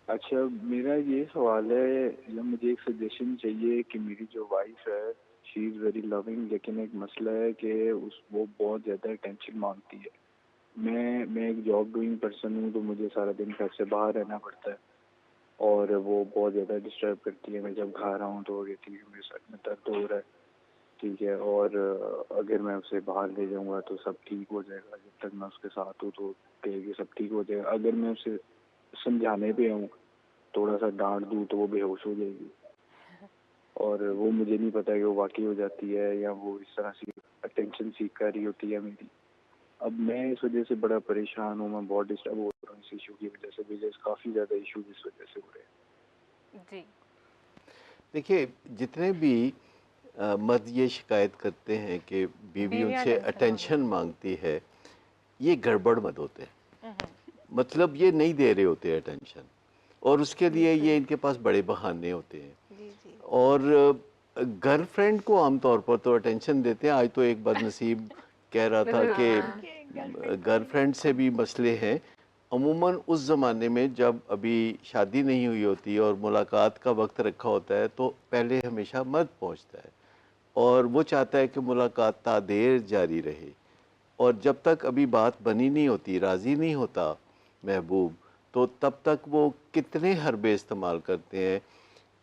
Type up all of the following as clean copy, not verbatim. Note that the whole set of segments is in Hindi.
अच्छा, मेरा ये सवाल है या मुझे एक सजेशन चाहिए कि मेरी जो वाइफ है शी इज़ वेरी लविंग, लेकिन एक मसला है कि उस वो बहुत ज़्यादा अटेंशन मांगती है। मैं एक जॉब डूइंग पर्सन हूँ, तो मुझे सारा दिन घर से बाहर रहना पड़ता है और वो बहुत ज़्यादा डिस्टर्ब करती है। मैं जब घर आऊँ तो वो कहती है कि मेरे सर में दर्द हो रहा है, ठीक है, और अगर मैं उसे बाहर ले जाऊँगा तो सब ठीक हो जाएगा। जब तक मैं उसके साथ हूँ तो कहेगी सब ठीक हो जाएगा। अगर मैं उसे समझाने पे आऊँ, थोड़ा सा डांट दूँ तो वो बेहोश हो जाएगी। और वो मुझे नहीं पता कि वो वाकई हो जाती है या वो इस तरह से अटेंशन सीख कर रही होती है मेरी। अब मैं इस वजह से बड़ा परेशान हूँ, मैं बहुत डिस्टर्ब हो रहा हूँ इस इशू की वजह से। मुझे काफ़ी ज़्यादा इशू इस वजह से हो रहे हैं। जी। देखिए, जितने भी मर्द ये शिकायत करते हैं कि बीवी बीवियां उनसे टेंशन अटेंशन मांगती मांगती है, ये गड़बड़ मत होते हैं। हैं। मतलब ये नहीं दे रहे होते अटेंशन, और उसके लिए बिल्कुल। ये इनके पास बड़े बहाने होते हैं। जी जी। और गर्लफ्रेंड को आमतौर पर तो अटेंशन देते हैं। आज तो एक बदनसीब कह रहा था कि हाँ। गर्लफ्रेंड से भी मसले हैं। अमूमन उस ज़माने में जब अभी शादी नहीं हुई होती और मुलाकात का वक्त रखा होता है, तो पहले हमेशा मर्द पहुंचता है और वो चाहता है कि मुलाकात तादेर जारी रहे। और जब तक अभी बात बनी नहीं होती, राज़ी नहीं होता महबूब, तो तब तक वो कितने हरबे इस्तेमाल करते हैं।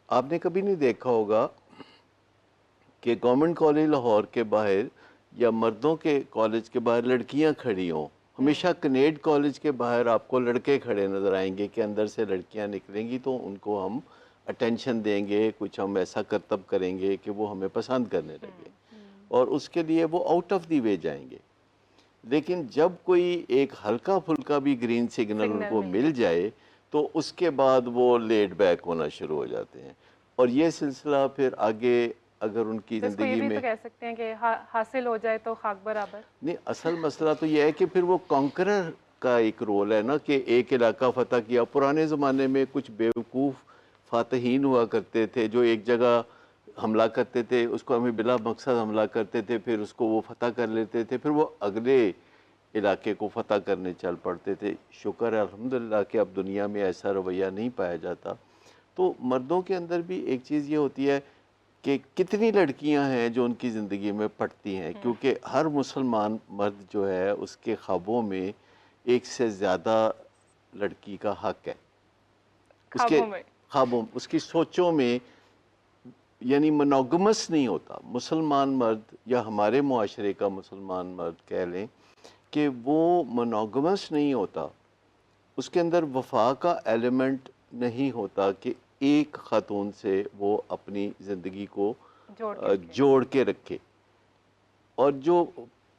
आपने कभी नहीं देखा होगा कि गवर्नमेंट कॉलेज लाहौर के बाहर या मर्दों के कॉलेज के बाहर लड़कियां खड़ी हों। हमेशा कनेड कॉलेज के बाहर आपको लड़के खड़े नज़र आएंगे कि अंदर से लड़कियां निकलेंगी तो उनको हम अटेंशन देंगे, कुछ हम ऐसा करतब करेंगे कि वो हमें पसंद करने लगे, और उसके लिए वो आउट ऑफ दी वे जाएंगे। लेकिन जब कोई एक हल्का फुल्का भी ग्रीन सिग्नल सिग्नल उनको मिल मिल जाता है। जाए, तो उसके बाद वो लेट बैक होना शुरू हो जाते हैं। और ये सिलसिला फिर आगे अगर उनकी तो इसको ये ज़िंदगी भी तो में कह सकते हैं कि हासिल हो जाए तो खाक बराबर। नहीं, असल मसला तो यह है कि फिर वो कॉन्करर का एक रोल है ना, कि एक इलाका फतह किया। पुराने ज़माने में कुछ बेवकूफ़ फातहीन हुआ करते थे जो एक जगह हमला करते थे, उसको हमें बिला मकसद हमला करते थे, फिर उसको वो फतह कर लेते थे, फिर वो अगले इलाके को फतह करने चल पड़ते थे। शुक्र है अल्हम्दुलिल्लाह कि अब दुनिया में ऐसा रवैया नहीं पाया जाता। तो मर्दों के अंदर भी एक चीज़ ये होती है कि कितनी लड़कियां हैं जो उनकी ज़िंदगी में पड़ती हैं, क्योंकि हर मुसलमान मर्द जो है उसके ख्वाबों में एक से ज़्यादा लड़की का हक है। उसके ख्वाबों में। ख्वाबों, उसकी सोचों में, यानी मोनोगमस नहीं होता। मुसलमान मर्द या हमारे मुआशरे का मुसलमान मर्द कह लें कि वो मोनोगमस नहीं होता। उसके अंदर वफा का एलिमेंट नहीं होता कि एक ख़ातून से वो अपनी ज़िंदगी को जोड़ के रखे। जोड़ के रखे। और जो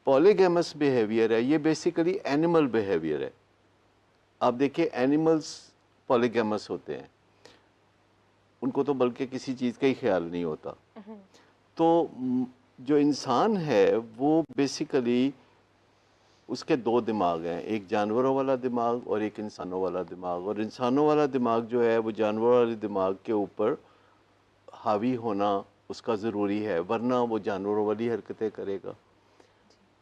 पॉलीगैमस बिहेवियर है, ये बेसिकली एनिमल बिहेवियर है। आप देखिए, एनिमल्स पॉलीगैमस होते हैं, उनको तो बल्कि किसी चीज़ का ही ख्याल नहीं होता। तो जो इंसान है वो बेसिकली, उसके दो दिमाग हैं, एक जानवरों वाला दिमाग और एक इंसानों वाला दिमाग। और इंसानों वाला दिमाग जो है वो जानवरों वाले दिमाग के ऊपर हावी होना उसका ज़रूरी है, वरना वो जानवरों वाली हरकतें करेगा।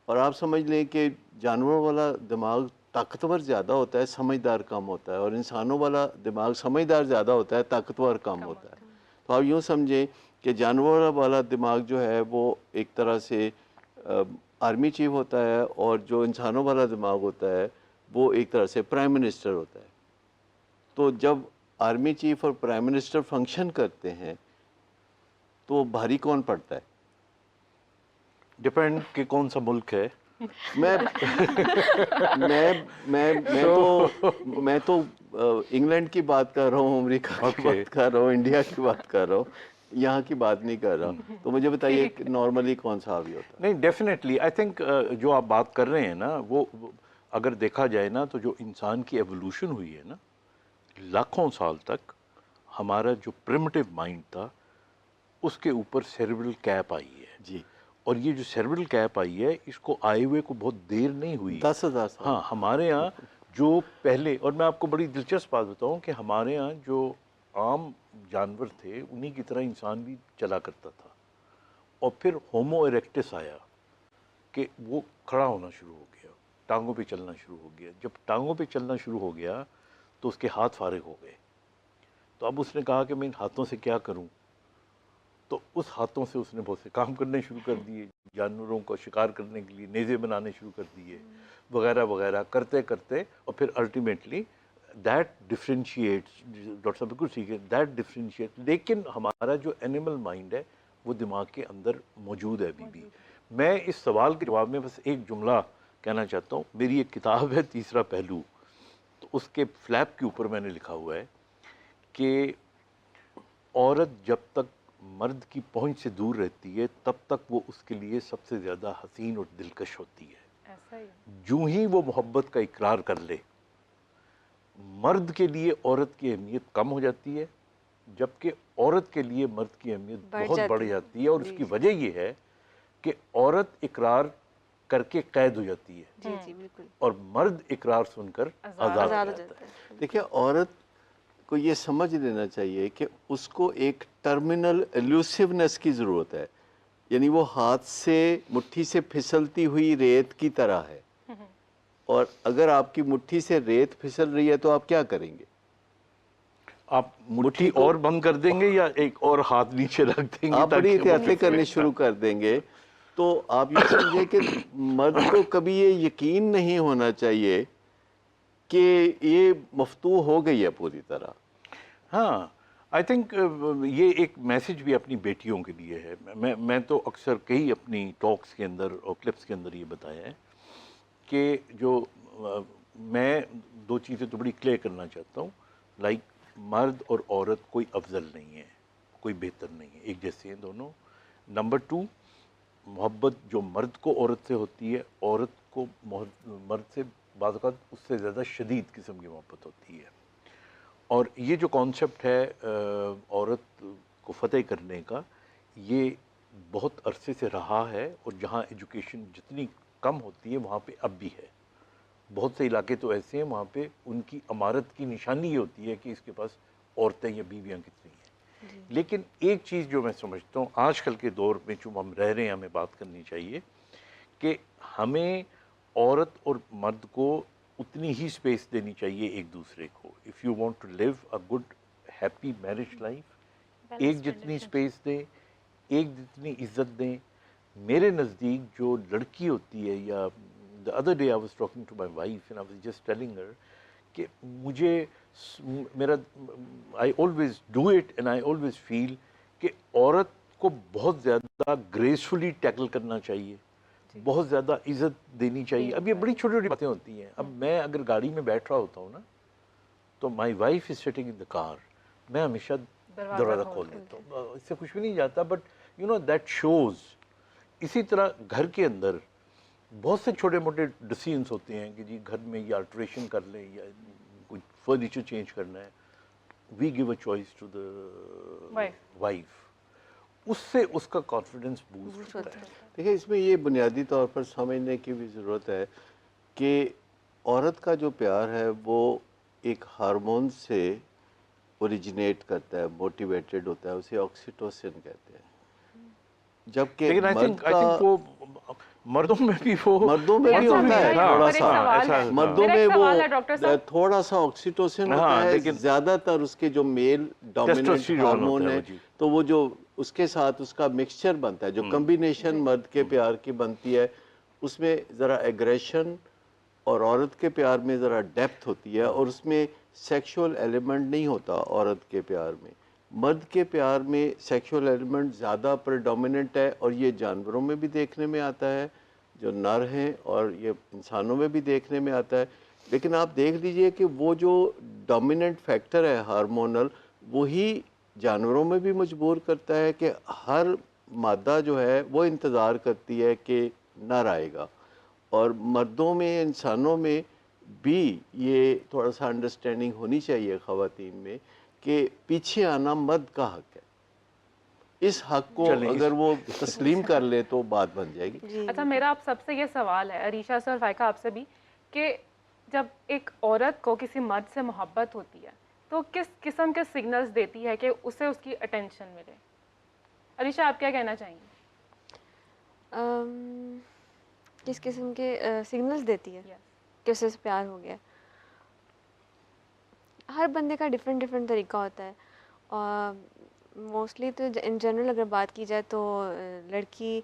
और आप समझ लें कि जानवरों वाला दिमाग ताकतवर ज़्यादा होता है, समझदार कम होता है, और इंसानों वाला दिमाग समझदार ज़्यादा होता है, ताकतवर कम कम होता है। होता तो आप यूँ समझें कि जानवरों वाला दिमाग जो है वो एक तरह से आर्मी चीफ होता है, और जो इंसानों वाला दिमाग होता है वो एक तरह से प्राइम मिनिस्टर होता है। तो जब आर्मी चीफ और प्राइम मिनिस्टर फंक्शन करते हैं तो भारी कौन पड़ता है? डिपेंड कि कौन सा मुल्क है। मैं मैं तो तो इंग्लैंड की बात कर रहा हूँ, अमेरिका की ओके, बात कर रहा हूँ, इंडिया की बात कर रहा हूँ, यहाँ की बात नहीं कर रहा। तो मुझे बताइए ठीक कि है। नॉर्मली कौन सा हावी होता है? नहीं डेफिनेटली आई थिंक जो आप बात कर रहे हैं ना वो अगर देखा जाए ना, तो जो इंसान की एवोल्यूशन हुई है ना, लाखों साल तक हमारा जो प्रिमिटिव माइंड था उसके ऊपर सेरेब्रल कैप आई है। जी। और ये जो सेरेब्रल कैप आई है, इसको आए हुए को बहुत देर नहीं हुई। 10,000 साल। हाँ, हमारे यहाँ जो पहले, और मैं आपको बड़ी दिलचस्प बात बताऊँ कि हमारे यहाँ जो आम जानवर थे उन्हीं की तरह इंसान भी चला करता था। और फिर होमो इरेक्टस आया कि वो खड़ा होना शुरू हो गया, टांगों पे चलना शुरू हो गया। जब टांगों पे चलना शुरू हो गया तो उसके हाथ फारिग हो गए। तो अब उसने कहा कि मैं इन हाथों से क्या करूं, तो उस हाथों से उसने बहुत से काम करने शुरू कर दिए, जानवरों को शिकार करने के लिए नेज़े बनाने शुरू कर दिए, वगैरह वगैरह करते करते, और फिर अल्टीमेटली दैट डिफ्रेंशिएट्स, डॉक्टर साहब बिल्कुल ठीक है, दैट डिफ्रेंशिएट। लेकिन हमारा जो एनिमल माइंड है वो दिमाग के अंदर मौजूद है अभी भी। मैं इस सवाल के जवाब में बस एक जुमला कहना चाहता हूँ। मेरी एक किताब है तीसरा पहलू, तो उसके फ्लैप के ऊपर मैंने लिखा हुआ है कि औरत जब तक मर्द की पहुंच से दूर रहती है तब तक वो उसके लिए सबसे ज़्यादा हसीन और दिलकश होती है। ऐसा ही है। यूं ही वो मोहब्बत का इकरार कर ले, मर्द के लिए औरत की अहमियत कम हो जाती है, जबकि औरत के लिए मर्द की अहमियत बहुत बढ़ जाती है। और उसकी वजह ये है कि औरत इकरार करके कैद हो जाती है, जी जी बिल्कुल, और मर्द इकरार सुनकर आज़ाद हो जाता है। देखिए, औरत को ये समझ लेना चाहिए कि उसको एक टर्मिनल एल्यूसिवनेस की ज़रूरत है, यानी वो हाथ से मुट्ठी से फिसलती हुई रेत की तरह है, और अगर आपकी मुट्ठी से रेत फिसल रही है तो आप क्या करेंगे? आप मुट्ठी और बंद कर देंगे या एक और हाथ नीचे रख देंगे? आप बड़ी ताकि वो एहतियातें करनी शुरू कर देंगे। तो आप ये समझे कि मर्द को कभी ये यकीन नहीं होना चाहिए कि ये मफ्तू हो गई है पूरी तरह। हाँ, आई थिंक ये एक मैसेज भी अपनी बेटियों के लिए है। मैं तो अक्सर कई अपनी टॉक्स के अंदर और क्लिप्स के अंदर ये बताया है कि जो मैं दो चीज़ें तो बड़ी क्लियर करना चाहता हूँ। लाइक, मर्द और औरत कोई अफजल नहीं है, कोई बेहतर नहीं है, एक जैसे हैं दोनों। नंबर टू, मोहब्बत जो मर्द को औरत से होती है, औरत को मर्द से बाज़ औक़ात उससे ज़्यादा शदीद किस्म की मोहब्बत होती है। और ये जो कॉन्सेप्ट है औरत को फ़तेह करने का, ये बहुत अरसे से रहा है, और जहाँ एजुकेशन जितनी कम होती है वहाँ पे अब भी है। बहुत से इलाके तो ऐसे हैं वहाँ पे उनकी अमारत की निशानी ये होती है कि इसके पास औरतें या बीवियाँ कितनी हैं। लेकिन एक चीज़ जो मैं समझता हूँ आजकल के दौर में जो हम रह रहे हैं, हमें बात करनी चाहिए कि हमें औरत और मर्द को उतनी ही स्पेस देनी चाहिए एक दूसरे को। If you want to live a good happy marriage life, एक जितनी स्पेस दें, एक जितनी इज्जत दें। मेरे नज़दीक जो लड़की होती है, या the other day I was talking to my wife and I was just telling her कि मुझे मेरा I always do it and I always feel कि औरत को बहुत ज़्यादा ग्रेसफुली टैकल करना चाहिए, बहुत ज़्यादा इज्जत देनी चाहिए। अब ये बड़ी छोटी छोटी बातें होती हैं। अब मैं अगर गाड़ी में बैठ रहा होता हूँ ना, तो my wife is sitting in the car, मैं हमेशा दरवाज़ा खोल देता हूँ। इससे कुछ भी नहीं जाता, but you know that shows. इसी तरह घर के अंदर बहुत से छोटे मोटे डिसीजंस होते हैं कि जी घर में ये अल्ट्रेशन कर लें या कुछ फर्नीचर चेंज करना है, we give a choice to the wife, उससे उसका कॉन्फिडेंस बूस्ट होता है। देखिए, इसमें ये बुनियादी तौर पर समझने की भी ज़रूरत है कि औरत का जो प्यार है वो एक हार्मोन से ओरिजिनेट करता है, मोटिवेटेड होता है, उसे ऑक्सीटोसिन कहते हैं। जबकि लेकिन आई मर्द थिंक वो मर्दों में भी वो मर्दों में भी अच्छा, होता है मेरा यहाँ थोड़ा पर एक सा। सवाल है। मर्दों मेरा में एक वो सवाल है डॉक्टर साहब। थोड़ा सा ऑक्सीटोसिन हाँ, होता है, लेकिन ज्यादातर उसके जो मेल डोमिनेंट टेस्टोस्टेरोन हार्मोन होता है है, वो जी। तो वो जो उसके साथ उसका मिक्सचर बनता है, जो कॉम्बिनेशन मर्द के प्यार की बनती है, उसमें ज़रा एग्रेशन और औरत के प्यार में ज़रा डेप्थ होती है, और उसमें सेक्सुअल एलिमेंट नहीं होता औरत के प्यार में। मर्द के प्यार में सेक्सुअल एलिमेंट ज़्यादा प्रेडोमिनेंट है, और ये जानवरों में भी देखने में आता है जो नर हैं, और ये इंसानों में भी देखने में आता है। लेकिन आप देख लीजिए कि वो जो डोमिनेंट फैक्टर है हार्मोनल, वही जानवरों में भी मजबूर करता है कि हर मादा जो है वो इंतज़ार करती है कि नर आएगा, और मर्दों में, इंसानों में भी ये थोड़ा सा अंडरस्टैंडिंग होनी चाहिए ख़वातीन में कि पीछे आना मर्द का हक है। इस हक को अगर वो तस्लीम कर ले तो बात बन जाएगी। अच्छा, मेरा आप सबसे ये सवाल है, अरीशा से और फाइका आपसे भी, कि जब एक औरत को किसी मर्द से मोहब्बत होती है तो किस किस्म के सिग्नल्स देती है कि उसे उसकी अटेंशन मिले? अरीशा, आप क्या कहना चाहेंगी? किस किस्म के सिग्नल्स देती है Yes. कि उससे प्यार हो गया? हर बंदे का डिफरेंट डिफरेंट तरीका होता है। और मोस्टली तो इन जनरल अगर बात की जाए तो लड़की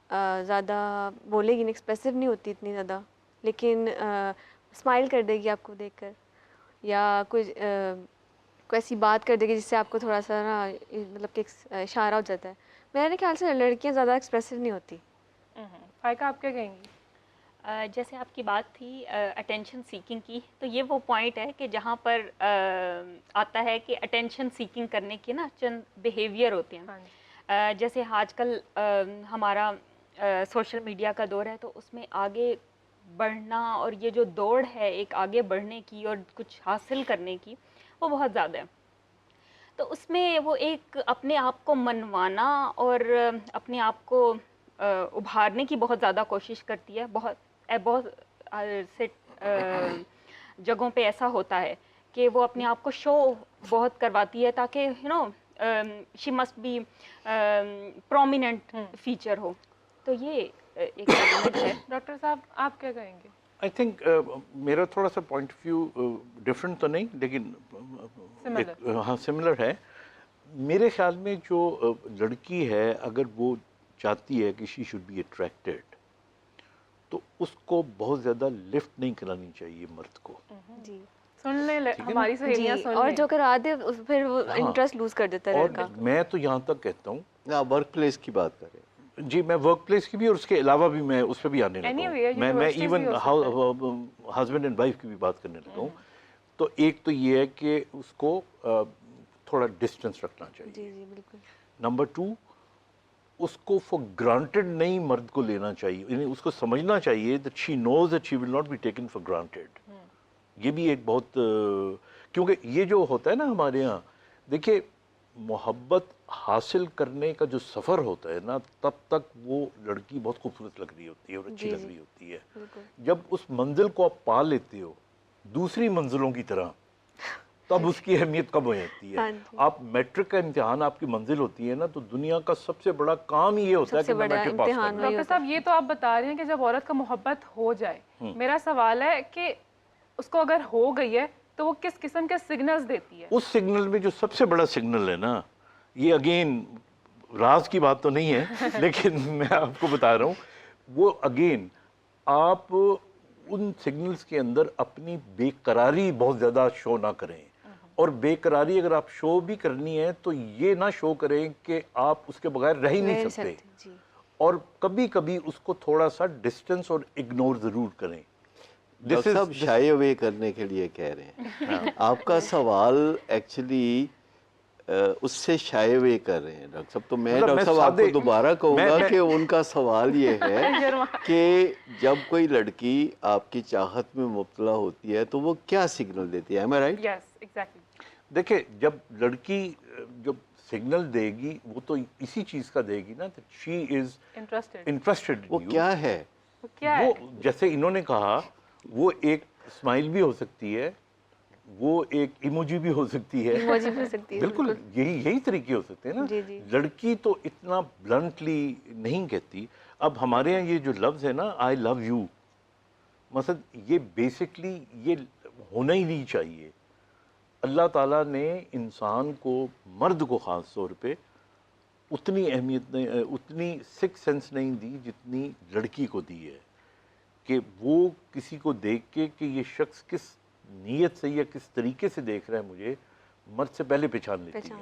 ज़्यादा बोलेगी नहीं, एक्सप्रेसिव नहीं होती इतनी ज़्यादा, लेकिन स्माइल कर देगी आपको देखकर, या कोई ऐसी बात कर देगी जिससे आपको थोड़ा सा ना मतलब कि इशारा हो जाता है। मेरे ख्याल से लड़कियां ज़्यादा एक्सप्रेसिव नहीं होती। फाइका आप क्या कहेंगी? जैसे आपकी बात थी अटेंशन सीकिंग की, तो ये वो पॉइंट है कि जहाँ पर आता है कि अटेंशन सीकिंग करने के ना चंद बिहेवियर होते हैं। हाँ जी। जैसे आजकल हमारा सोशल मीडिया का दौर है, तो उसमें आगे बढ़ना और ये जो दौड़ है एक आगे बढ़ने की और कुछ हासिल करने की, वो बहुत ज़्यादा है। तो उसमें वो एक अपने आप को मनवाना और अपने आप को उभारने की बहुत ज़्यादा कोशिश करती है। बहुत से जगहों पे ऐसा होता है कि वो अपने आप को शो बहुत करवाती है ताकि she must be prominent feature हो। तो ये एक एलिमेंट है। डॉक्टर साहब आप क्या कहेंगे? आई थिंक मेरा थोड़ा सा पॉइंट ऑफ व्यू डिफरेंट तो नहीं, लेकिन हाँ सिमिलर है। मेरे ख्याल में जो लड़की है, अगर वो चाहती है कि शी शुड बी अट्रैक्टेड, तो उसको बहुत ज़्यादा लिफ्ट नहीं करानी चाहिए मर्द को। जी, सुन ले हमारी सहेलियां सुन और लें। जो करा दे फिर वो इंटरेस्ट लूज कर देता है और लड़का। मैं तो यहाँ तक कहता हूँ, ना वर्क प्लेस की बात करें, जी मैं वर्क प्लेस की भी और उसके अलावा भी मैं उस पर भी आने लगा Anyway, हूँ। मैं universities इवन भी हो हस्बैंड एंड वाइफ की भी बात करने लगा हूँ। तो एक तो ये है कि उसको थोड़ा डिस्टेंस रखना चाहिए। जी जी बिल्कुल। नंबर 2, उसको फॉर ग्रांटेड नहीं मर्द को लेना चाहिए, यानी उसको समझना चाहिए that she knows that she will not be taken for granted. ये भी एक बहुत क्योंकि ये जो होता है ना हमारे यहाँ, देखिए मोहब्बत हासिल करने का जो सफ़र होता है ना, तब तक वो लड़की बहुत खूबसूरत लग रही होती है और अच्छी लग रही होती है। जब उस मंजिल को आप पा लेते हो दूसरी मंजिलों की तरह, तब उसकी अहमियत कम हो जाती है। आप मैट्रिक का इम्तिहान आपकी मंजिल होती है ना, तो दुनिया का सबसे बड़ा काम ये होता है कि मैं मैट्रिक पास करूं। डॉक्टर साहब ये तो आप बता रहे हैं कि जब औरत का मोहब्बत हो जाए, मेरा सवाल है कि उसको अगर हो गई है तो वो किस किस्म के सिग्नल्स देती है? उस सिग्नल में जो सबसे बड़ा सिग्नल है ना, ये अगेन राज की बात तो नहीं है लेकिन मैं आपको बता रहा हूँ, वो अगेन आप उन सिग्नल्स के अंदर अपनी बेकरारी बहुत ज़्यादा शो ना करें। और बेकरारी अगर आप शो भी करनी है तो ये ना शो करें कि आप उसके बगैर रह ही नहीं सकते। और कभी कभी उसको थोड़ा सा डिस्टेंस और इग्नोर ज़रूर करें। डॉक्टर साहब शाई अवे करने के लिए कह रहे हैं। आपका सवाल एक्चुअली उससे शाई अवे कर रहे हैं डॉक्टर साहब। तो मैं डॉक्टर साहब आपको दोबारा कहूँगा कि उनका सवाल ये है कि जब कोई लड़की आपकी चाहत में मुब्तला होती है तो वो क्या सिग्नल देती है? Am I right? Yes, exactly. देखिए, जब लड़की जब सिग्नल देगी वो तो इसी चीज़ का देगी ना, that she is interested in वो you। क्या है? वो जैसे इन्होंने कहा, वो एक स्माइल भी हो सकती है, वो एक इमोजी भी हो सकती है, बिल्कुल यही तरीके हो सकते हैं ना। लड़की तो इतना ब्लंटली नहीं कहती। अब हमारे यहाँ ये जो लफ्ज़ है ना, आई लव यू, मतलब ये बेसिकली ये होना ही नहीं चाहिए। अल्लाह ताला ने इंसान को, मर्द को ख़ास तौर पे उतनी अहमियत नहीं, उतनी सिक्स सेंस नहीं दी जितनी लड़की को दी है, कि वो किसी को देख के कि ये शख्स किस नीयत से या किस तरीके से देख रहा है मुझे, मर्द से पहले पहचान लेती है।